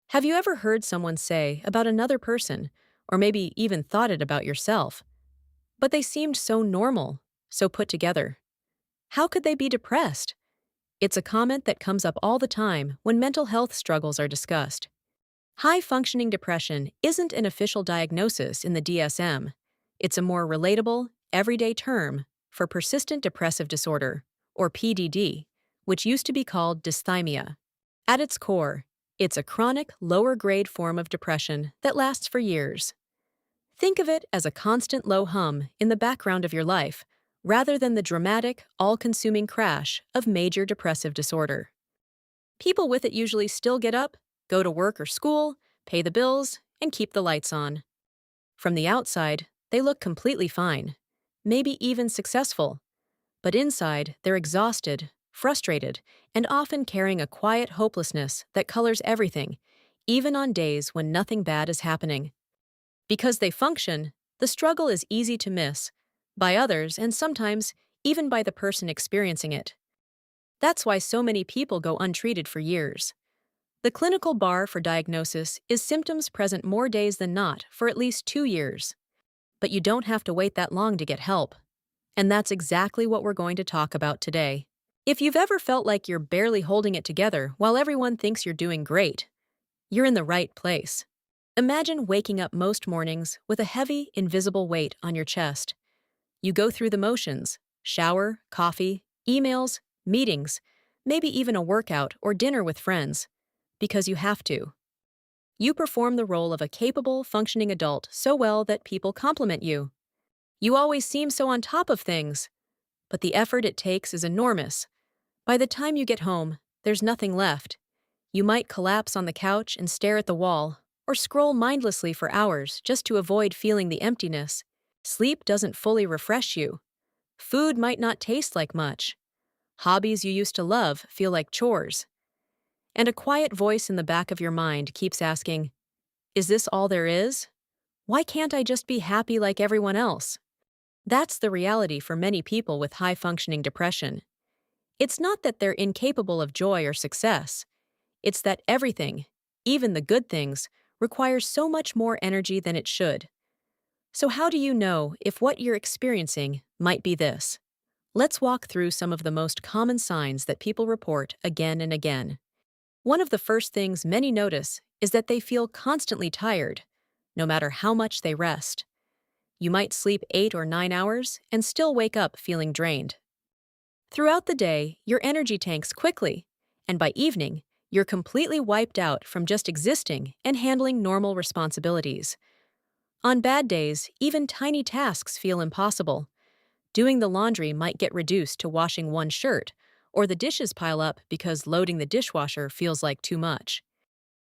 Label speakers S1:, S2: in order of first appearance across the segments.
S1: Have you ever heard someone say about another person, or maybe even thought it about yourself, but they seemed so normal, so put together? How could they be depressed? It's a comment that comes up all the time when mental health struggles are discussed. High functioning depression isn't an official diagnosis in the DSM. It's a more relatable, everyday term for persistent depressive disorder, or PDD, which used to be called dysthymia. At its core, it's a chronic, lower grade form of depression that lasts for years. Think of it as a constant low hum in the background of your life, rather than the dramatic, all consuming crash of major depressive disorder. People with it usually still get up, go to work or school, pay the bills, and keep the lights on. From the outside, they look completely fine, maybe even successful. But inside, they're exhausted, frustrated, and often carrying a quiet hopelessness that colors everything, even on days when nothing bad is happening. Because they function, the struggle is easy to miss, by others and sometimes even by the person experiencing it. That's why so many people go untreated for years. The clinical bar for diagnosis is symptoms present more days than not for at least 2 years. But you don't have to wait that long to get help. And that's exactly what we're going to talk about today. If you've ever felt like you're barely holding it together while everyone thinks you're doing great, you're in the right place. Imagine waking up most mornings with a heavy, invisible weight on your chest. You go through the motions: shower, coffee, emails, meetings, maybe even a workout or dinner with friends, because you have to. You perform the role of a capable, functioning adult so well that people compliment you. You always seem so on top of things, but the effort it takes is enormous. By the time you get home, there's nothing left. You might collapse on the couch and stare at the wall, or scroll mindlessly for hours just to avoid feeling the emptiness. Sleep doesn't fully refresh you. Food might not taste like much. Hobbies you used to love feel like chores. And a quiet voice in the back of your mind keeps asking, "Is this all there is? Why can't I just be happy like everyone else?" That's the reality for many people with high-functioning depression. It's not that they're incapable of joy or success. It's that everything, even the good things, requires so much more energy than it should. So how do you know if what you're experiencing might be this? Let's walk through some of the most common signs that people report again and again. One of the first things many notice is that they feel constantly tired, no matter how much they rest. You might sleep 8 or 9 hours and still wake up feeling drained. Throughout the day, your energy tanks quickly, and by evening, you're completely wiped out from just existing and handling normal responsibilities. On bad days, even tiny tasks feel impossible. Doing the laundry might get reduced to washing one shirt, or the dishes pile up because loading the dishwasher feels like too much.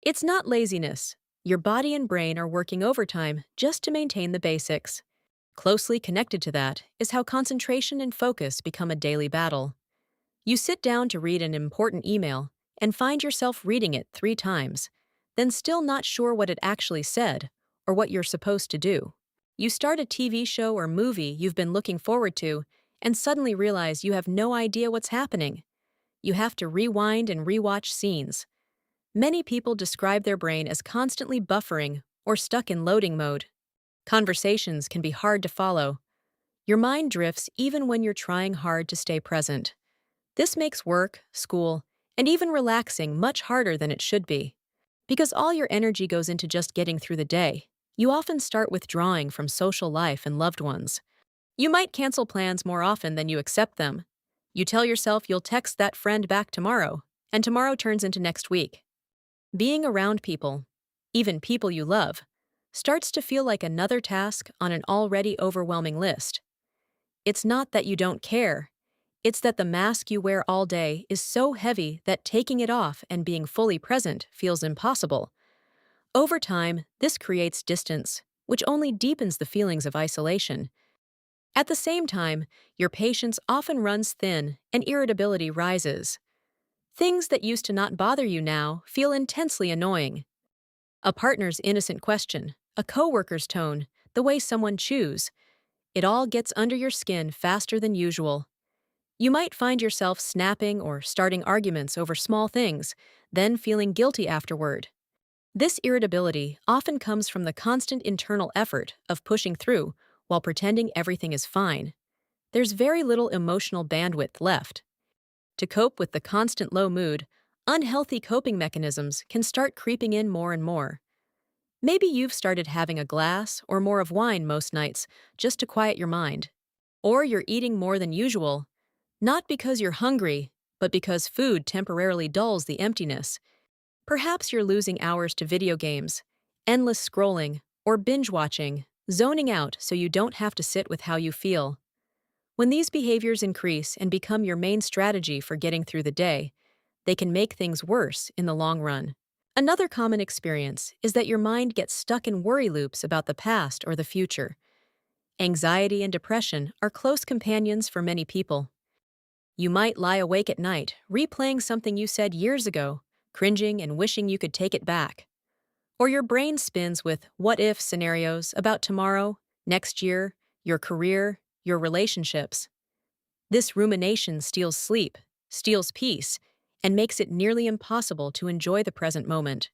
S1: It's not laziness. Your body and brain are working overtime just to maintain the basics. Closely connected to that is how concentration and focus become a daily battle. You sit down to read an important email and find yourself reading it 3 times, then still not sure what it actually said or what you're supposed to do. You start a TV show or movie you've been looking forward to and suddenly realize you have no idea what's happening. You have to rewind and rewatch scenes. Many people describe their brain as constantly buffering or stuck in loading mode. Conversations can be hard to follow. Your mind drifts even when you're trying hard to stay present. This makes work, school, and even relaxing much harder than it should be. Because all your energy goes into just getting through the day, you often start withdrawing from social life and loved ones. You might cancel plans more often than you accept them. You tell yourself you'll text that friend back tomorrow, and tomorrow turns into next week. Being around people, even people you love, starts to feel like another task on an already overwhelming list. It's not that you don't care. It's that the mask you wear all day is so heavy that taking it off and being fully present feels impossible. Over time, this creates distance, which only deepens the feelings of isolation. At the same time, your patience often runs thin and irritability rises. Things that used to not bother you now feel intensely annoying. A partner's innocent question, a coworker's tone, the way someone chews. It all gets under your skin faster than usual. You might find yourself snapping or starting arguments over small things, then feeling guilty afterward. This irritability often comes from the constant internal effort of pushing through while pretending everything is fine. There's very little emotional bandwidth left. To cope with the constant low mood, unhealthy coping mechanisms can start creeping in more and more. Maybe you've started having a glass or more of wine most nights just to quiet your mind. Or you're eating more than usual, not because you're hungry, but because food temporarily dulls the emptiness. Perhaps you're losing hours to video games, endless scrolling, or binge watching, zoning out so you don't have to sit with how you feel. When these behaviors increase and become your main strategy for getting through the day, they can make things worse in the long run. Another common experience is that your mind gets stuck in worry loops about the past or the future. Anxiety and depression are close companions for many people. You might lie awake at night, replaying something you said years ago, cringing and wishing you could take it back. Or your brain spins with what-if scenarios about tomorrow, next year, your career, your relationships. This rumination steals sleep, steals peace, and makes it nearly impossible to enjoy the present moment.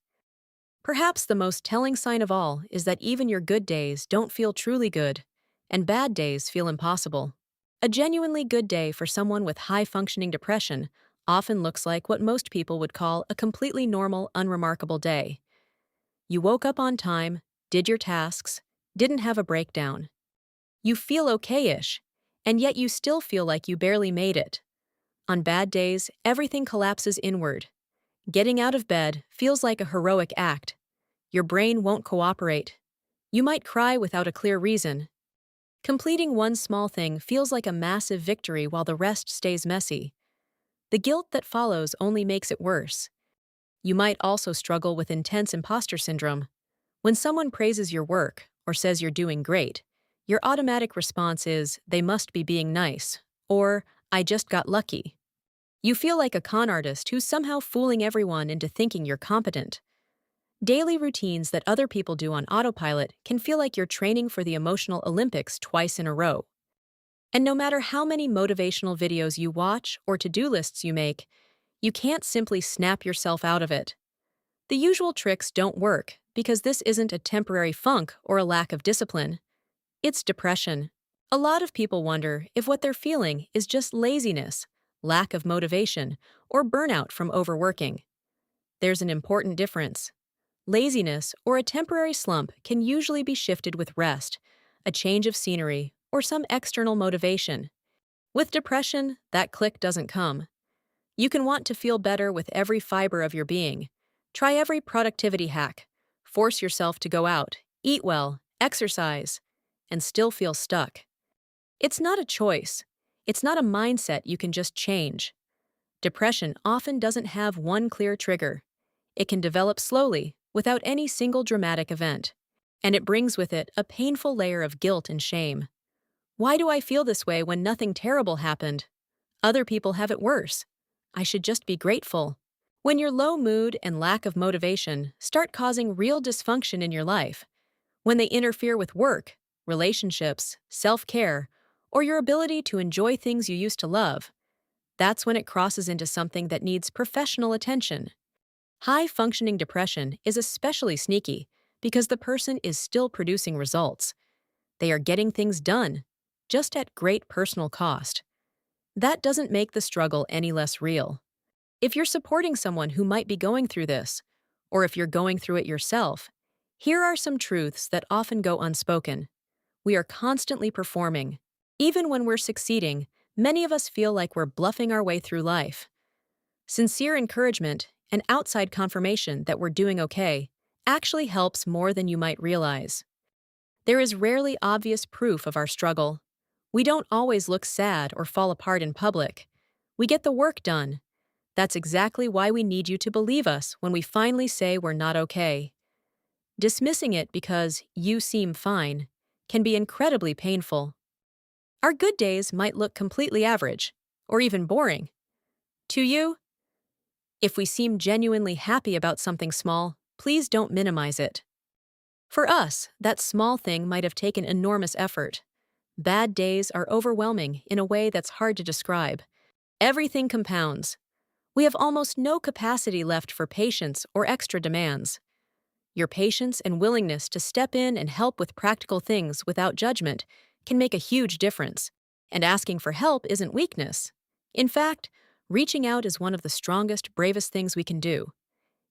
S1: Perhaps the most telling sign of all is that even your good days don't feel truly good, and bad days feel impossible. A genuinely good day for someone with high-functioning depression often looks like what most people would call a completely normal, unremarkable day. You woke up on time, did your tasks, didn't have a breakdown. You feel okay-ish, and yet you still feel like you barely made it. On bad days, everything collapses inward. Getting out of bed feels like a heroic act. Your brain won't cooperate. You might cry without a clear reason. Completing one small thing feels like a massive victory while the rest stays messy. The guilt that follows only makes it worse. You might also struggle with intense imposter syndrome. When someone praises your work or says you're doing great, your automatic response is, "They must be being nice," or "I just got lucky." You feel like a con artist who's somehow fooling everyone into thinking you're competent. Daily routines that other people do on autopilot can feel like you're training for the emotional Olympics twice in a row. And no matter how many motivational videos you watch or to-do lists you make, you can't simply snap yourself out of it. The usual tricks don't work because this isn't a temporary funk or a lack of discipline. It's depression. A lot of people wonder if what they're feeling is just laziness, lack of motivation, or burnout from overworking. There's an important difference. Laziness or a temporary slump can usually be shifted with rest, a change of scenery, or some external motivation. With depression, that click doesn't come. You can want to feel better with every fiber of your being. Try every productivity hack. Force yourself to go out, eat well, exercise, and still feel stuck. It's not a choice. It's not a mindset you can just change. Depression often doesn't have one clear trigger. It can develop slowly, without any single dramatic event. And it brings with it a painful layer of guilt and shame. Why do I feel this way when nothing terrible happened? Other people have it worse. I should just be grateful. When your low mood and lack of motivation start causing real dysfunction in your life, when they interfere with work, relationships, self-care, or your ability to enjoy things you used to love, that's when it crosses into something that needs professional attention. High-functioning depression is especially sneaky because the person is still producing results. They are getting things done, just at great personal cost. That doesn't make the struggle any less real. If you're supporting someone who might be going through this, or if you're going through it yourself, here are some truths that often go unspoken. We are constantly performing. Even when we're succeeding, many of us feel like we're bluffing our way through life. Sincere encouragement and outside confirmation that we're doing okay actually helps more than you might realize. There is rarely obvious proof of our struggle. We don't always look sad or fall apart in public. We get the work done. That's exactly why we need you to believe us when we finally say we're not okay. Dismissing it because you seem fine can be incredibly painful. Our good days might look completely average, or even boring. To you, if we seem genuinely happy about something small, please don't minimize it. For us, that small thing might have taken enormous effort. Bad days are overwhelming in a way that's hard to describe. Everything compounds. We have almost no capacity left for patience or extra demands. Your patience and willingness to step in and help with practical things without judgment can make a huge difference. And asking for help isn't weakness. In fact, reaching out is one of the strongest, bravest things we can do.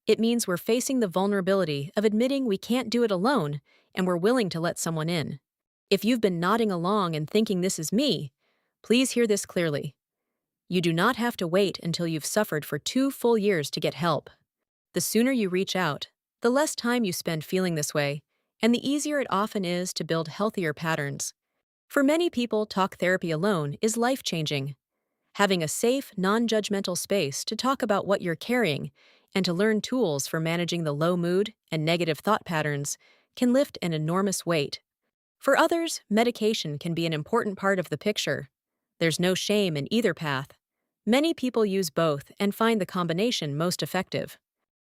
S1: It means we're facing the vulnerability of admitting we can't do it alone and we're willing to let someone in. If you've been nodding along and thinking this is me, please hear this clearly. You do not have to wait until you've suffered for 2 full years to get help. The sooner you reach out, the less time you spend feeling this way, and the easier it often is to build healthier patterns. For many people, talk therapy alone is life-changing. Having a safe, non-judgmental space to talk about what you're carrying and to learn tools for managing the low mood and negative thought patterns can lift an enormous weight. For others, medication can be an important part of the picture. There's no shame in either path. Many people use both and find the combination most effective.